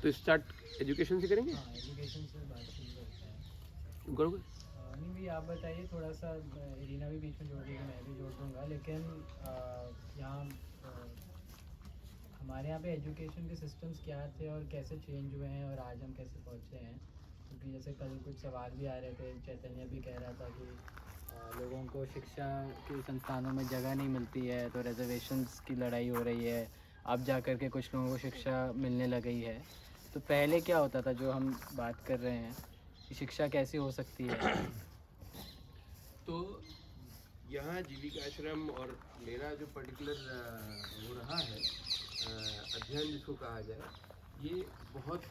तो start education से करेंगे? हाँ, एजुकेशन से बात शुरू करते हैं। तुम करोगे? नहीं भी आप बताइए थोड़ा सा, इरीना भी बीच में जोड़ देगी, मैं भी जोड़ दूँगा, लेकिन यहाँ हमारे यहाँ पे एजुकेशन के सिस्टम्स क्या थे और कैसे चेंज हुए हैं और आज हम कैसे पहुँचे हैं। क्योंकि जैसे कल कुछ सवाल भी आ रहे थे, चैतन्य भी कह रहा था कि लोगों को शिक्षा के संस्थानों में जगह नहीं मिलती है, तो रिजर्वेशंस की लड़ाई हो रही है, अब जा कर के कुछ लोगों को शिक्षा मिलने लग गई है। तो पहले क्या होता था, जो हम बात कर रहे हैं कि शिक्षा कैसी हो सकती है? तो यहाँ जीविका आश्रम और मेरा जो पर्टिकुलर हो रहा है अध्ययन जिसको कहा जाए, ये बहुत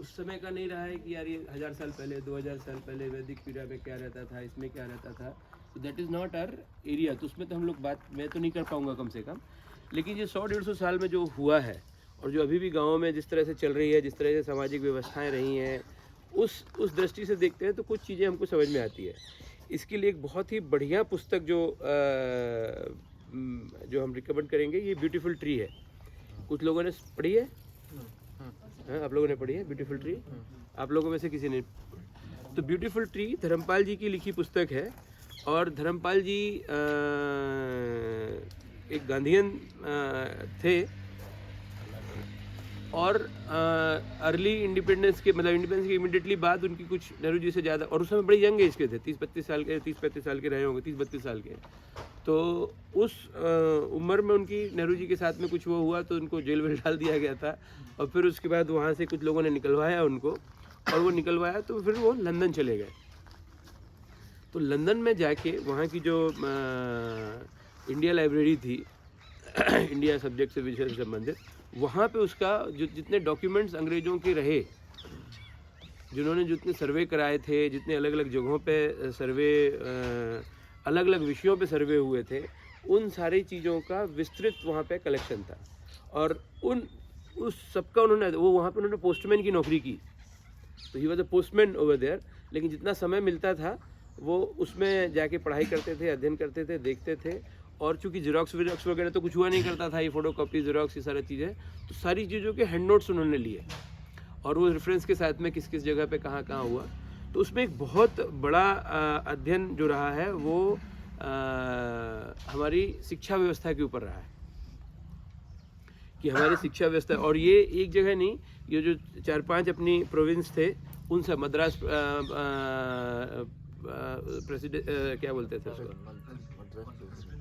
उस समय का नहीं रहा है कि यार ये 1000 साल पहले 2000 साल पहले वैदिक पीरियड में क्या रहता था, इसमें क्या रहता था। तो that is not our area, तो उसमें तो हम लोग बात मैं तो नहीं कर पाऊँगा कम से कम। लेकिन ये 100-150 साल में जो हुआ है और जो अभी भी गाँव में जिस तरह से चल रही है, जिस तरह से सामाजिक व्यवस्थाएँ रही हैं, उस दृष्टि से देखते हैं तो कुछ चीज़ें हमको समझ में आती है। इसके लिए एक बहुत ही बढ़िया पुस्तक जो हम रिकमेंड करेंगे, ये ब्यूटीफुल ट्री है। कुछ लोगों ने पढ़ी है? हाँ, आप लोगों ने पढ़ी है ब्यूटीफुल ट्री? आप लोगों में से किसी ने? तो ब्यूटीफुल ट्री धर्मपाल जी की लिखी पुस्तक है। और धर्मपाल जी एक गांधीयन थे और अर्ली इंडिपेंडेंस के मतलब इंडिपेंडेंस के इमीडिएटली बाद उनकी कुछ नेहरू जी से ज़्यादा, और उस समय बड़ी यंग एज के थे, 30-35 साल के रहे होंगे, 30-32 साल के। तो उस उम्र में उनकी नेहरू जी के साथ में कुछ वो हुआ तो उनको जेल में डाल दिया गया था। और फिर उसके बाद वहाँ से कुछ लोगों ने निकलवाया उनको, और वो निकलवाया तो फिर वो लंदन चले गए। तो लंदन में जाके वहाँ की जो इंडिया लाइब्रेरी थी इंडिया सब्जेक्ट से विषय से संबंधित, वहाँ पे उसका जो जितने डॉक्यूमेंट्स अंग्रेज़ों के रहे, जिन्होंने जितने सर्वे कराए थे, जितने अलग अलग जगहों पे सर्वे अलग अलग विषयों पे सर्वे हुए थे, उन सारी चीज़ों का विस्तृत वहाँ पे कलेक्शन था। और उस सबका उन्होंने वहाँ पे उन्होंने पोस्टमैन की नौकरी की, तो he was a postman over there. लेकिन जितना समय मिलता था वो उसमें जाके पढ़ाई करते थे, अध्ययन करते थे, देखते थे। और चूँकि ज़ेरॉक्स वगैरह तो कुछ हुआ नहीं करता था, ये फ़ोटो कॉपी ज़ेरॉक्स ये सारी चीज़ें, तो सारी चीज़ों के हैंड नोट्स उन्होंने लिए और वो रेफरेंस के साथ में किस किस जगह पे कहाँ कहाँ हुआ। तो उसमें एक बहुत बड़ा अध्ययन जो रहा है वो हमारी शिक्षा व्यवस्था के ऊपर रहा है कि हमारी शिक्षा व्यवस्था, और ये एक जगह नहीं, ये जो 4-5 अपनी प्रोविंस थे उन सब, मद्रास प्रेसिडेंट क्या बोलते थे उसको,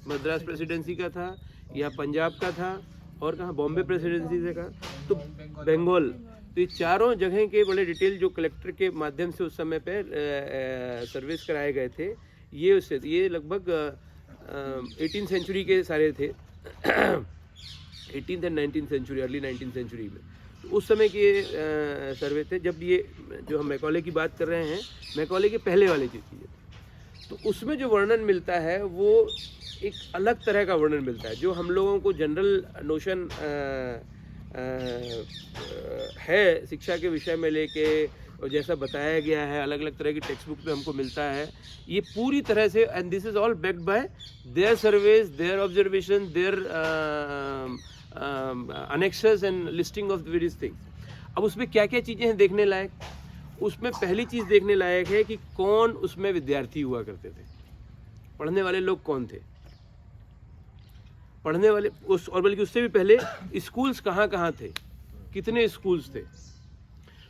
मद्रास प्रेसिडेंसी का था या पंजाब का था और कहाँ बॉम्बे प्रेसिडेंसी से का, तो बंगाल। तो ये चारों जगह के बड़े डिटेल जो कलेक्टर के माध्यम से उस समय पे सर्विस कराए गए थे, ये लगभग 18th सेंचुरी के सारे थे 18th and 19th century, early 19th century में। तो उस समय के सर्वे थे जब ये जो हम मैकॉले की बात कर रहे हैं, मैकॉले के पहले वाले चीज़ें। तो उसमें जो वर्णन मिलता है वो एक अलग तरह का वर्णन मिलता है, जो हम लोगों को जनरल नोशन है शिक्षा के विषय में लेके, और जैसा बताया गया है अलग अलग तरह की टेक्स्ट बुक में हमको मिलता है, ये पूरी तरह से, and this is all backed by their surveys, their observation, their annexes and listing of various things. अब उसमें क्या क्या चीज़ें हैं देखने लायक? उसमें पहली चीज़ देखने लायक है कि कौन उसमें विद्यार्थी हुआ करते थे, पढ़ने वाले लोग कौन थे, पढ़ने वाले उस, और बल्कि उससे भी पहले स्कूल्स कहाँ कहाँ थे, कितने स्कूल्स थे।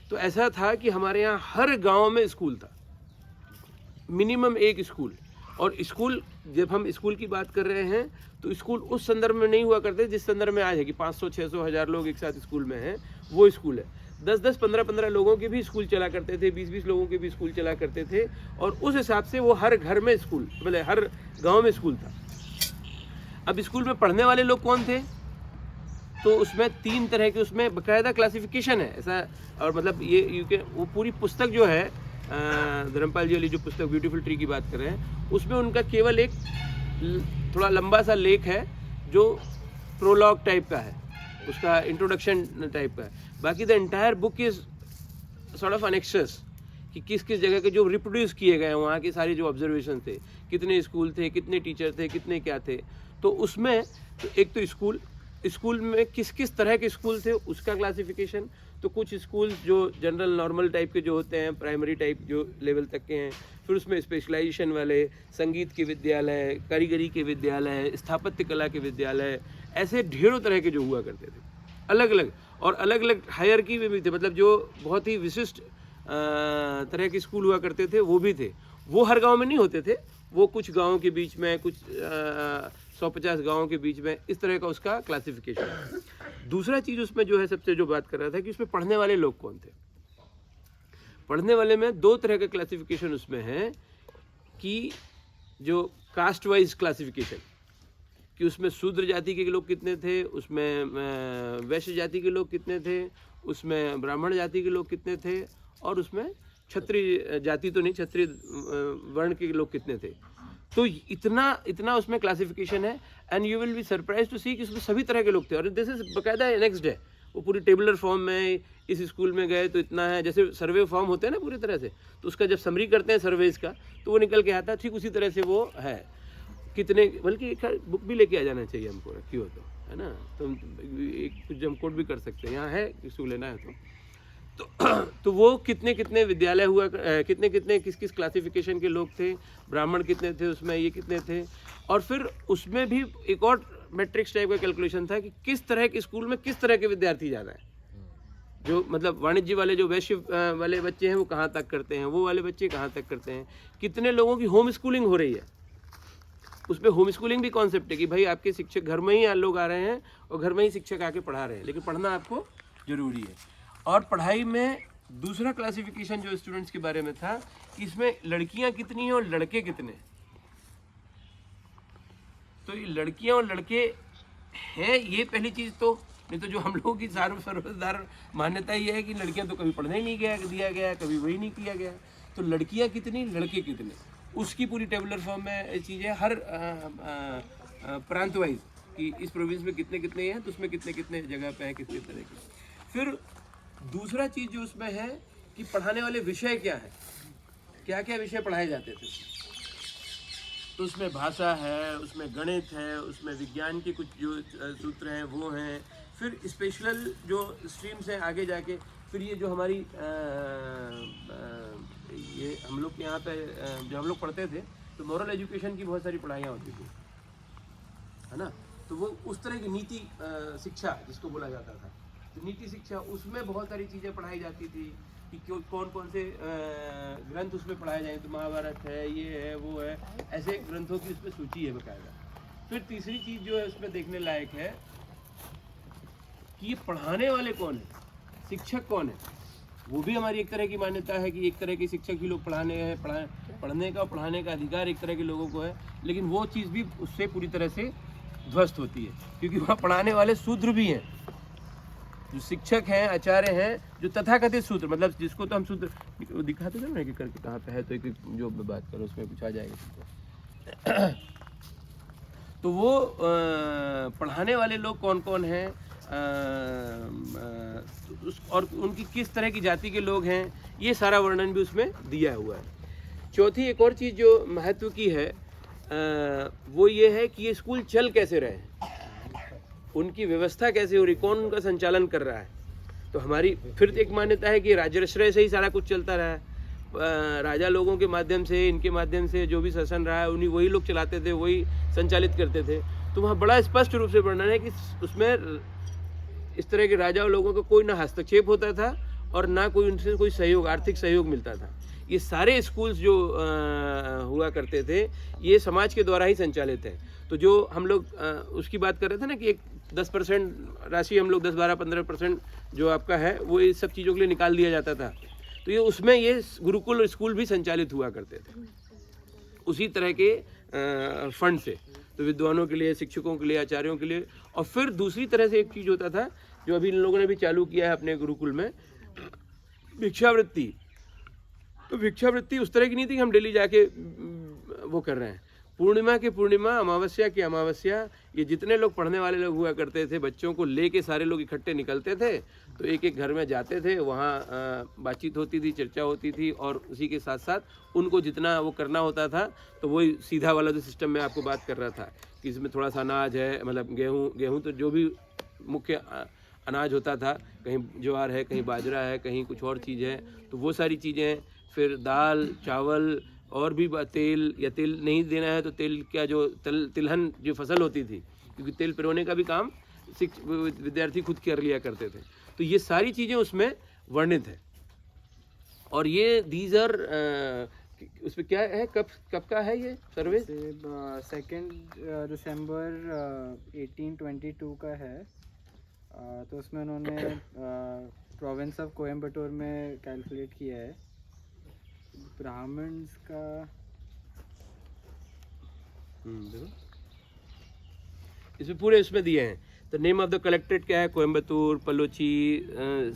तो ऐसा था कि हमारे यहाँ हर गांव में स्कूल था, मिनिमम एक स्कूल। और स्कूल, जब हम स्कूल की बात कर रहे हैं तो स्कूल उस संदर्भ में नहीं हुआ करते जिस संदर्भ में आज है कि 500, 600, 1000 लोग एक साथ स्कूल में हैं, वो स्कूल है। 10-10, 15-15 लोगों के भी स्कूल चला करते थे, 20-20 लोगों के भी स्कूल चला करते थे, और उस हिसाब से वो हर घर में स्कूल, मतलब हर गाँव में स्कूल था। अब स्कूल में पढ़ने वाले लोग कौन थे? तो उसमें 3 तरह के, उसमें बकायदा क्लासिफिकेशन है ऐसा, और मतलब ये वो पूरी पुस्तक जो है धर्मपाल जी वाली जो पुस्तक ब्यूटीफुल ट्री की बात कर रहे हैं, उसमें उनका केवल एक थोड़ा लंबा सा लेख है जो प्रोलॉग टाइप का है, उसका इंट्रोडक्शन टाइप का है। बाकी the entire book is sort of annexes कि किस किस जगह के जो रिप्रोड्यूस किए गए हैं, वहाँ के सारे जो ऑब्जर्वेशन थे, कितने स्कूल थे, कितने टीचर थे, कितने क्या थे। तो उसमें तो एक तो स्कूल में किस किस तरह के स्कूल थे उसका क्लासिफिकेशन, तो कुछ स्कूल्स जो जनरल नॉर्मल टाइप के जो होते हैं, प्राइमरी टाइप जो लेवल तक के हैं, फिर उसमें स्पेशलाइजेशन वाले, संगीत के विद्यालय, कारीगरी के विद्यालय, स्थापत्य कला के विद्यालय, ऐसे ढेरों तरह के जो हुआ करते थे अलग अलग, और अलग अलग हायरकी में भी थे, मतलब जो बहुत ही विशिष्ट तरह के स्कूल हुआ करते थे वो भी थे। वो हर गांव में नहीं होते थे, वो कुछ गांवों के बीच में, कुछ 150 गांवों के बीच में, इस तरह का उसका क्लासिफिकेशन है। दूसरा चीज़ उसमें जो है सबसे जो बात कर रहा था कि उसमें पढ़ने वाले लोग कौन थे। पढ़ने वाले में दो तरह का क्लासिफिकेशन उसमें है कि जो कास्ट वाइज क्लासिफिकेशन, कि उसमें शूद्र जाति के लोग कितने थे, उसमें वैश्य जाति के लोग कितने थे, उसमें ब्राह्मण जाति के लोग कितने थे, और उसमें क्षत्रिय जाति तो नहीं, क्षत्रिय वर्ण के लोग कितने थे। तो इतना उसमें क्लासिफिकेशन है, and you will be surprise to see कि उसमें सभी तरह के लोग थे, और दिस इज बकायदा नेक्स्ट है, वो पूरी टेबुलर फॉर्म में, इस स्कूल में गए तो इतना है, जैसे सर्वे फॉर्म होते हैं ना पूरी तरह से, तो उसका जब समरी करते हैं सर्वेज का तो वो निकल के आता है, ठीक उसी तरह से वो है कितने, बल्कि एक बुक भी लेके आ जाना चाहिए हमको, रखी हो तो, है ना, तो एक कुछ जम कोड भी कर सकते हैं, यहाँ है किसी लेना है तो वो कितने कितने विद्यालय हुआ, कितने कितने किस किस क्लासिफिकेशन के लोग थे, ब्राह्मण कितने थे उसमें, ये कितने थे, और फिर उसमें भी एक और मैट्रिक्स टाइप का कैलकुलेशन था कि किस तरह के स्कूल में किस तरह के विद्यार्थी ज़्यादा है, जो मतलब वाणिज्य वाले जो वैश्य वाले बच्चे हैं वो कहाँ तक करते हैं, वो वाले बच्चे कहाँ तक करते हैं, कितने लोगों की होम स्कूलिंग हो रही है। उसमें होम स्कूलिंग भी कॉन्सेप्ट है कि भाई आपके शिक्षक घर में ही लोग आ रहे हैं और घर में ही शिक्षक आके पढ़ा रहे हैं, लेकिन पढ़ना आपको ज़रूरी है। और पढ़ाई में दूसरा क्लासिफिकेशन जो स्टूडेंट्स के बारे में था कि इसमें लड़कियां कितनी हैं और लड़के कितने। तो ये लड़कियां और लड़के हैं, ये पहली चीज़, तो नहीं तो जो हम लोगों की सर्वसाधारण मान्यता ये है कि लड़कियां तो कभी पढ़ने ही नहीं दिया गया, कभी वही नहीं किया गया। तो लड़कियां कितनी, लड़के कितने, उसकी पूरी टेबुलर फॉर्म में चीज़ है, हर प्रांत वाइज कि इस प्रोविंस में कितने कितने हैं, तो उसमें कितने कितने जगह पे है, कितने तरह की। फिर दूसरा चीज़ जो उसमें है कि पढ़ाने वाले विषय क्या है, क्या क्या विषय पढ़ाए जाते थे। तो उसमें भाषा है, उसमें गणित है, उसमें विज्ञान के कुछ जो सूत्र हैं वो हैं, फिर स्पेशल जो स्ट्रीम्स हैं आगे जाके, फिर ये जो हमारी ये हम लोग के यहाँ पे जब हम लोग पढ़ते थे तो मॉरल एजुकेशन की बहुत सारी पढ़ाइयाँ होती थी, है ना, तो वो उस तरह की नीति शिक्षा जिसको बोला जाता था, तो नीति शिक्षा उसमें बहुत सारी चीज़ें पढ़ाई जाती थी कि कौन कौन से ग्रंथ उसमें पढ़ाए जाएँ, तो महाभारत है, ये है, वो है, ऐसे ग्रंथों की उसमें सूची है बकायदा। फिर तीसरी चीज़ जो है उसमें देखने लायक है कि ये पढ़ाने वाले कौन है, शिक्षक कौन है। वो भी हमारी एक तरह की मान्यता है कि एक तरह के शिक्षक ही लोग पढ़ने का और पढ़ाने का अधिकार एक तरह के लोगों को है, लेकिन वो चीज़ भी उससे पूरी तरह से ध्वस्त होती है, क्योंकि वहाँ पढ़ाने वाले शूद्र भी हैं, जो शिक्षक हैं, आचार्य हैं, जो तथाकथित शूद्र, मतलब जिसको तो हम शूद्र दिखाते थे ना कि करके कहाँ पे है, तो एक जो बात करो उसमें कुछ आ जाएगा। तो वो पढ़ाने वाले लोग कौन कौन हैं और उनकी किस तरह की जाति के लोग हैं, ये सारा वर्णन भी उसमें दिया हुआ है। चौथी एक और चीज़ जो महत्व की है वो ये है कि ये स्कूल चल कैसे रहे, उनकी व्यवस्था कैसे हो रही, कौन उनका संचालन कर रहा है। तो हमारी फिर एक मान्यता है कि राजश्रय से ही सारा कुछ चलता रहा है, राजा लोगों के माध्यम से, इनके माध्यम से जो भी शासन रहा है उन्हीं वही लोग चलाते थे, वही संचालित करते थे। तो वहाँ बड़ा स्पष्ट रूप से वर्णन है कि उसमें इस तरह के राजा लोगों का कोई ना हस्तक्षेप होता था और ना कोई उनसे कोई सहयोग, आर्थिक सहयोग मिलता था। ये सारे स्कूल्स जो हुआ करते थे ये समाज के द्वारा ही संचालित है। तो जो हम लोग उसकी बात कर रहे थे ना कि एक 10% राशि हम लोग 10-12-15% जो आपका है वो ये सब चीज़ों के लिए निकाल दिया जाता था, तो ये उसमें ये गुरुकुल स्कूल भी संचालित हुआ करते थे उसी तरह के फंड से, तो विद्वानों के लिए, शिक्षकों के लिए, आचार्यों के लिए। और फिर दूसरी तरह से एक चीज़ होता था जो अभी इन लोगों ने भी चालू किया है अपने गुरुकुल में, भिक्षावृत्ति। तो भिक्षावृत्ति उस तरह की नहीं थी कि हम डेली जाके वो कर रहे हैं, पूर्णिमा की पूर्णिमा, अमावस्या की अमावस्या, ये जितने लोग पढ़ने वाले लोग हुआ करते थे बच्चों को लेके सारे लोग इकट्ठे निकलते थे, तो एक एक घर में जाते थे, वहाँ बातचीत होती थी, चर्चा होती थी, और उसी के साथ साथ उनको जितना वो करना होता था तो वही सीधा वाला जो सिस्टम में आपको बात कर रहा था कि इसमें थोड़ा सा अनाज है, मतलब गेहूँ तो जो भी मुख्य अनाज होता था, कहीं ज्वार है, कहीं बाजरा है, कहीं कुछ और चीज़ है, तो वो सारी चीज़ें, फिर दाल, चावल और भी तेल, या तेल नहीं देना है तो तेल क्या जो तिलहन जो फसल होती थी, क्योंकि तेल पिरोने का भी काम विद्यार्थी खुद कर लिया करते थे। तो ये सारी चीज़ें उसमें वर्णित है। और ये दीज आर उसमें क्या है, कब का है ये सर्वे? 2 दिसंबर 1822 का है। तो उसमें उन्होंने प्रोविंस ऑफ कोयम्बटूर में कैलकुलेट किया है। ब्राह्मण्स का देखो इसमें पूरे इसमें दिए हैं। तो नेम ऑफ द कलेक्ट्रेट क्या है? कोयम्बतूर, पलोची,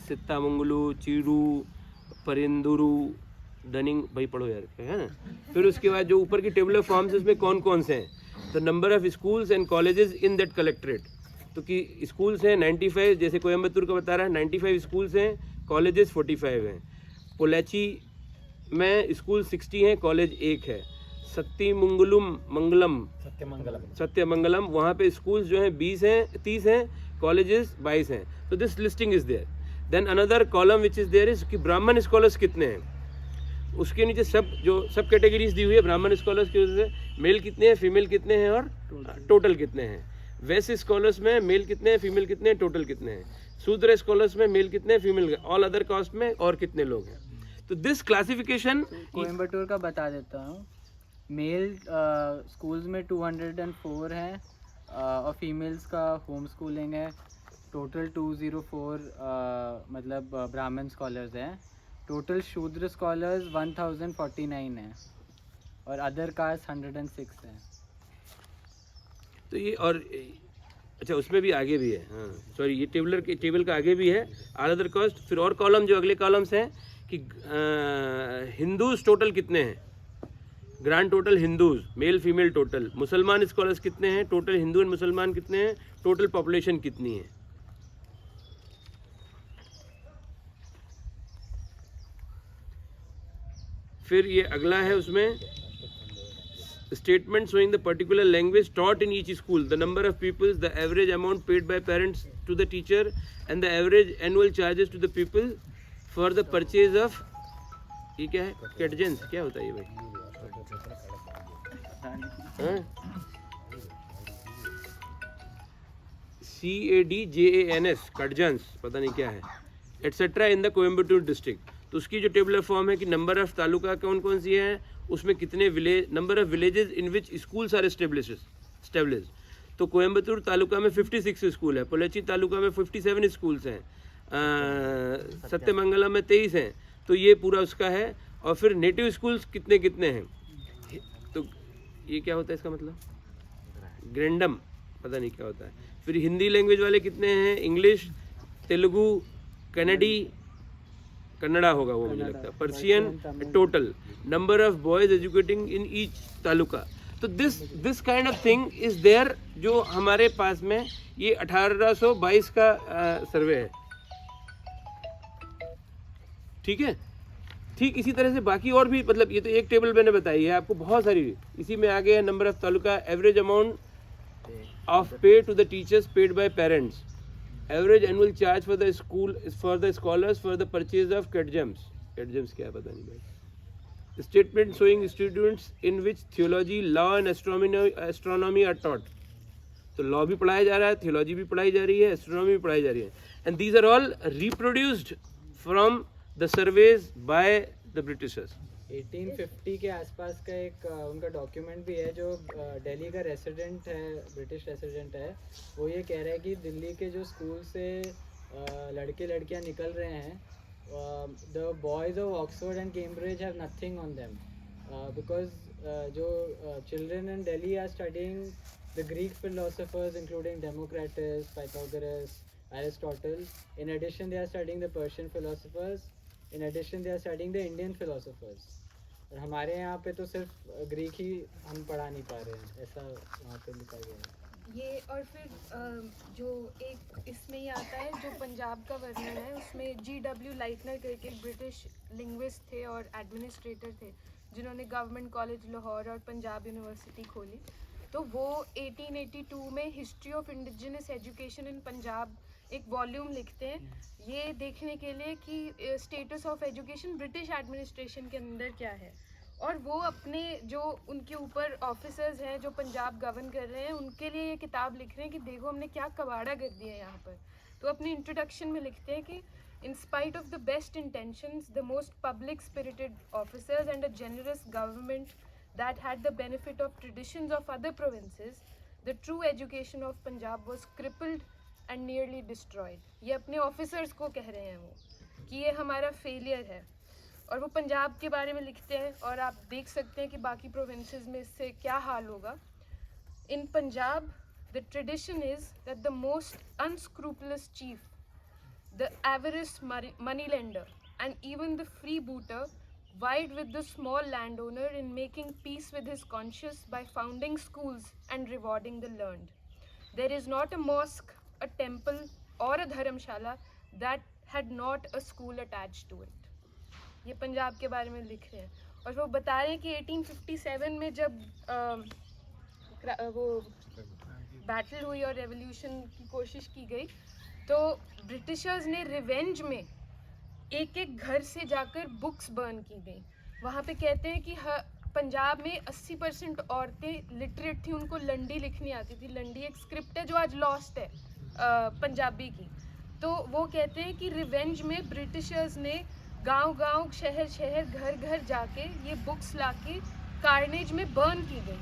सित्तामंगलू, चीरू, परिंदुरु, डनिंग, भाई पढ़ो यार, है ना। फिर उसके बाद जो ऊपर की टेबल ऑफ फॉर्म्स इसमें कौन कौन से हैं, तो number of schools and colleges in that collectorate. तो कि स्कूल्स हैं 95, जैसे कोयम्बतूर का बता रहा है 95 स्कूल्स हैं, कॉलेजेस 45 हैं। पोलाची में स्कूल 60 हैं, कॉलेज 1 है। सत्यमंगलम वहाँ पे स्कूल्स जो हैं 20 हैं, 30 हैं, कॉलेजेस 22 हैं। तो this listing is there. Then another column which is there is कि ब्राह्मण स्कॉलर्स कितने हैं, उसके नीचे सब कैटेगरीज दी हुई है ब्राह्मण स्कॉलर्स की वजह से। मेल कितने हैं, फीमेल कितने हैं और टोटल कितने हैं। वैसे स्कॉलर्स में मेल कितने हैं, फीमेल कितने हैं, टोटल कितने हैं। शूद्र स्कॉलर्स में मेल कितने हैं, फीमेल, ऑल अदर कास्ट में और कितने लोग हैं। तो दिस क्लासिफिकेशन कोयम्बटूर का बता देता हूँ। मेल स्कूल्स में 204 हैं और फीमेल्स का होम स्कूलिंग है। टोटल 204 मतलब ब्राह्मण स्कॉलर्स हैं। टोटल शूद्र स्कॉलर्स 1049 हैं और अदर कास्ट 106 हैं। तो ये और अच्छा उसमें भी आगे भी है, हाँ सॉरी, ये टेबल का आगे भी है ऑल अदर कास्ट। फिर और कॉलम जो अगले कॉलम्स हैं कि हिंदूज टोटल कितने हैं, grand total Hindus, male female total. मुसलमान स्कॉलर्स कितने हैं, टोटल हिंदू एंड मुसलमान कितने हैं, टोटल पॉपुलेशन कितनी है। फिर ये अगला है उसमें statement showing the particular language taught in each school, the number of peoples, the average amount paid by parents to the teacher and the average annual charges to the people for the purchase of, ये क्या है, कैटजेंस, क्या होता है ये भाई, CADJANS, कटजन्स, पता नहीं क्या है, etcetera in the Coimbatore district. तो उसकी जो टेबल ऑफ फॉर्म है कि नंबर ऑफ तालुका कौन कौन सी है, उसमें कितने village, number of villages in which schools are established. तो कोयम्बतूर तालुका में 56 स्कूल है, पोलाची तालुका में 57 स्कूल्स हैं, सत्यमंगलम में 23 हैं। तो ये पूरा उसका है। और फिर नेटिव स्कूल्स कितने कितने हैं, तो ये क्या होता है इसका मतलब, ग्रेंडम, पता नहीं क्या होता है। फिर हिंदी लैंग्वेज वाले कितने हैं, इंग्लिश, तेलुगु, कन्नड़ा होगा वो मुझे लगता है, Persian, total number of boys educating in each taluka. तो this kind of thing is there जो हमारे पास में ये 1822 का सर्वे है, ठीक है। ठीक इसी तरह से बाकी और भी, मतलब ये तो एक टेबल मैंने बताई है आपको, बहुत सारी इसी में आगे है। Number of taluka, average amount of pay to the teachers paid by parents, average annual charge for the school for the scholars for the purchase of catechisms क्या है पता नहीं भाई। Statement showing students in which theology, law and astronomy are taught. तो law भी पढ़ाया जा रहा है, थियोलॉजी भी पढ़ाई जा रही है, एस्ट्रोनॉमी भी पढ़ाई जा रही है। And these are all reproduced from the surveys by the Britishers. 1850 के आसपास का एक उनका डॉक्यूमेंट भी है जो दिल्ली का रेसिडेंट है, ब्रिटिश रेसिडेंट है। वो ये कह रहा है कि दिल्ली के जो स्कूल से लड़के लड़कियां निकल रहे हैं, the boys of Oxford and Cambridge have nothing on them because जो children in Delhi are studying the Greek philosophers including Democritus, Pythagoras, Aristotle. In addition, they are studying the Persian philosophers. In addition, they are studying the Indian philosophers. और हमारे यहाँ पे तो सिर्फ Greek ही हम पढ़ा नहीं पा रहे हैं, ऐसा वहाँ पे लिखा गया है ये। और फिर जो एक इसमें ही आता है जो पंजाब का वर्णन है, उसमें GW लाइटनर करके एक ब्रिटिश लिंग्विस्ट थे और एडमिनिस्ट्रेटर थे जिन्होंने गवर्नमेंट कॉलेज लाहौर और पंजाब यूनिवर्सिटी खोली। तो वो 1882 में history of indigenous education in Punjab एक वॉल्यूम लिखते हैं ये देखने के लिए कि status of education British administration के अंदर क्या है, और वो अपने जो उनके ऊपर ऑफिसर्स हैं जो पंजाब गवर्न कर रहे हैं उनके लिए ये किताब लिख रहे हैं कि देखो हमने क्या कबाड़ा कर दिया है यहाँ पर। तो अपनी इंट्रोडक्शन में लिखते हैं कि in spite of the best intentions, the most public spirited officers and a generous government that had the benefit of traditions of other provinces, the true education of Punjab was crippled and nearly destroyed. ये अपने officers को कह रहे हैं वो कि ये हमारा फेलियर है, और वो पंजाब के बारे में लिखते हैं, और आप देख सकते हैं कि बाकी प्रोविंसेस में इससे क्या हाल होगा। In Punjab, the tradition is that the most unscrupulous chief, the avarice moneylender, and even the freebooter vied with the small landowner in making peace with his conscience by founding schools and rewarding the learned. There is not a mosque, a temple, or a dharamshala that had not a school attached to it. ये पंजाब के बारे में लिख रहे हैं, और वो बता रहे हैं कि 1857 में जब वो बैटल हुई और रेवोल्यूशन की कोशिश की गई, तो ब्रिटिशर्स ने रिवेंज में एक एक घर से जाकर बुक्स बर्न की गई। वहाँ पे कहते हैं कि पंजाब में 80% औरतें लिटरेट थी, उनको लंडी लिखनी आती थी। लंडी एक स्क्रिप्ट है जो आज लॉस्ट है पंजाबी की। तो वो कहते हैं कि रिवेंज में ब्रिटिशर्स ने गांव-गांव, शहर-शहर, घर-घर जाके ये बुक्स लाके कार्नेज में बर्न की गई।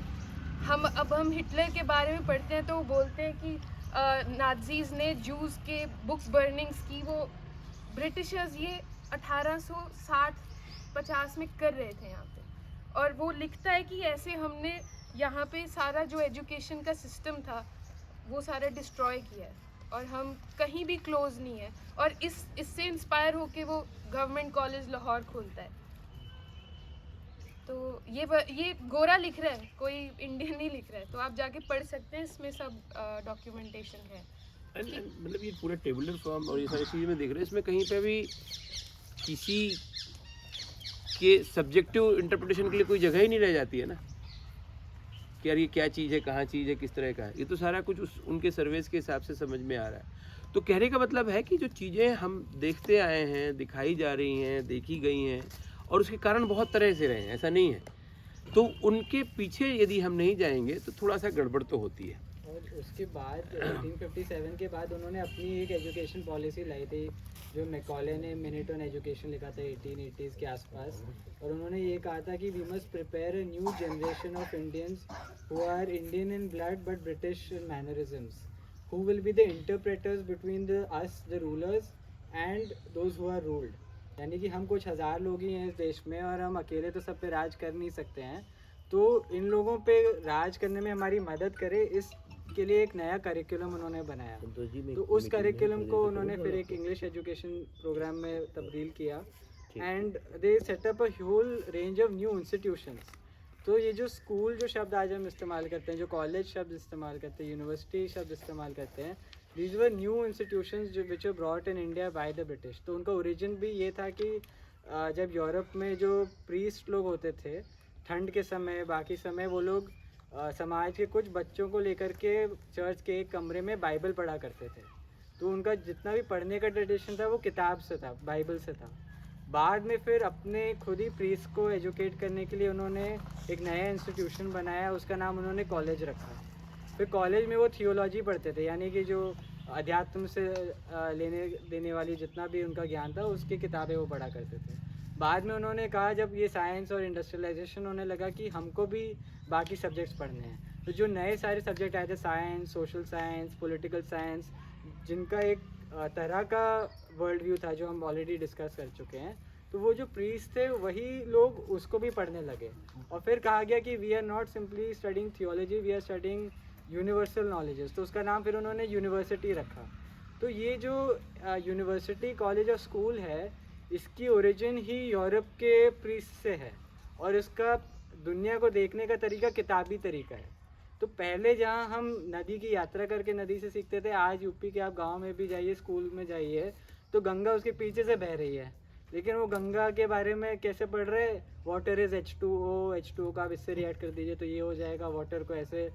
हम हिटलर के बारे में पढ़ते हैं तो वो बोलते हैं कि नाज़ीज़ ने जूस के बुक्स बर्निंग्स की। वो ब्रिटिशर्स ये 1860-50 में कर रहे थे यहाँ पे, और वो लिखता है कि ऐसे हमने यहाँ पे सारा जो एजुकेशन का सिस्टम था वो सारा डिस्ट्रॉय किया है, और हम कहीं भी क्लोज नहीं है। और इससे इंस्पायर होके वो गवर्नमेंट कॉलेज लाहौर खोलता है। तो ये गोरा लिख रहा है, कोई इंडियन नहीं लिख रहा है, तो आप जाके पढ़ सकते हैं, इसमें सब डॉक्यूमेंटेशन है। मतलब ये पूरा टेबुलर फॉर्म और ये सारी चीज़ें मैं देख रहा हूँ, इसमें कहीं पे भी किसी के सब्जेक्टिव इंटरप्रिटेशन के लिए कोई जगह ही नहीं रह जाती है ना, कि यार ये क्या चीज़ है, कहाँ चीज़ है, किस तरह का है। ये तो सारा कुछ उनके सर्वेस के हिसाब से समझ में आ रहा है। तो कहने का मतलब है कि जो चीज़ें हम देखते आए हैं, दिखाई जा रही हैं, देखी गई हैं, और उसके कारण बहुत तरह से रहे हैं, ऐसा नहीं है। तो उनके पीछे यदि हम नहीं जाएंगे तो थोड़ा सा गड़बड़ तो होती है। और उसके बाद 1857 के बाद उन्होंने अपनी एक एजुकेशन पॉलिसी लाई थी, जो मैकॉले ने मिनट ऑन एजुकेशन लिखा था 1880s के आसपास। और उन्होंने ये कहा था कि we must prepare a new generation of Indians who are Indian in blood but British in mannerisms, who will be the interpreters between us the rulers and those who are ruled. यानी कि हम कुछ हज़ार लोग ही हैं इस देश में, और हम अकेले तो सब पे राज कर नहीं सकते हैं। तो इन लोगों पे राज करने में हमारी मदद करे, इसके लिए एक नया करिकुलम उन्होंने बनाया। तो उस करिकुलम को उन्होंने फिर एक इंग्लिश एजुकेशन प्रोग्राम में तब्दील किया, and they set up a whole range of new institutions. तो ये जो स्कूल जो शब्द आज हम इस्तेमाल करते हैं, जो कॉलेज शब्द इस्तेमाल करते हैं, यूनिवर्सिटी शब्द इस्तेमाल करते हैं, these were new institutions which were brought in India by the British। तो उनका ओरिजिन भी ये था कि जब यूरोप में जो प्रीस्ट लोग होते थे, ठंड के समय, बाकी समय वो लोग समाज के कुछ बच्चों को लेकर के चर्च के एक कमरे में बाइबल पढ़ा करते थे। तो उनका जितना भी पढ़ने का ट्रेडिशन था वो किताब से था, बाइबल से था। बाद में फिर अपने खुद ही प्रीस्ट को एजुकेट करने के लिए उन्होंने एक नया इंस्टीट्यूशन बनाया, उसका नाम उन्होंने कॉलेज रखा। फिर कॉलेज में वो थियोलॉजी पढ़ते थे, यानी कि जो अध्यात्म से लेने देने वाली जितना भी उनका ज्ञान था उसकी किताबें वो पढ़ा करते थे। बाद में उन्होंने कहा, जब ये साइंस और इंडस्ट्रियलाइजेशन होने लगा, कि हमको भी बाकी सब्जेक्ट्स पढ़ने हैं। तो जो नए सारे सब्जेक्ट आए थे, science, social science, political science, जिनका एक तरह का वर्ल्ड व्यू था जो हम ऑलरेडी डिस्कस कर चुके हैं, तो वो जो प्रीस्ट थे वही लोग उसको भी पढ़ने लगे। और फिर कहा गया कि we are not simply studying theology, we are studying universal knowledges. तो उसका नाम फिर उन्होंने यूनिवर्सिटी रखा। तो ये जो यूनिवर्सिटी, कॉलेज और स्कूल है, इसकी ओरिजिन ही यूरोप के प्रीस्ट से है, और इसका दुनिया को देखने का तरीका किताबी तरीका है। तो पहले जहाँ हम नदी की यात्रा करके नदी से सीखते थे, आज यूपी के आप गांव में भी जाइए, स्कूल में जाइए, तो गंगा उसके पीछे से बह रही है, लेकिन वो गंगा के बारे में कैसे पढ़ रहे, वाटर इज़ H2O का आप इससे रिएक्ट कर दीजिए तो ये हो जाएगा, वाटर को ऐसे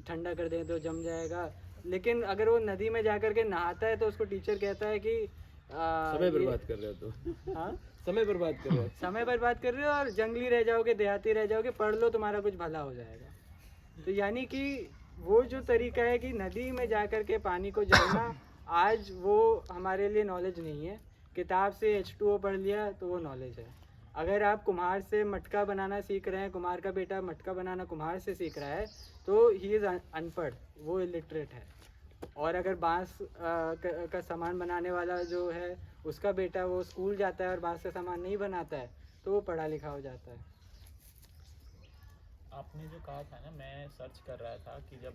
ठंडा कर दें तो जम जाएगा, लेकिन अगर वो नदी में जा कर के नहाता है तो उसको टीचर कहता है कि समय बर्बाद कर रहे हो तो हाँ समय बर्बाद कर रहे हो। समय बर्बाद कर रहे हो और जंगली रह जाओगे, देहाती रह जाओगे, पढ़ लो तुम्हारा कुछ भला हो जाएगा। तो यानी कि वो जो तरीका है कि नदी में जा कर के पानी को जलना, आज वो हमारे लिए नॉलेज नहीं है। किताब से H2O पढ़ लिया तो वो नॉलेज है। अगर आप कुम्हार से मटका बनाना सीख रहे हैं, कुम्हार का बेटा मटका बनाना कुम्हार से सीख रहा है, तो ही इज़ अनपढ़, वो इलिटरेट है। और अगर बांस का सामान बनाने वाला जो है उसका बेटा वो स्कूल जाता है और बांस का सामान नहीं बनाता है, तो वो पढ़ा लिखा हो जाता है। आपने जो कहा था ना, मैं सर्च कर रहा था कि जब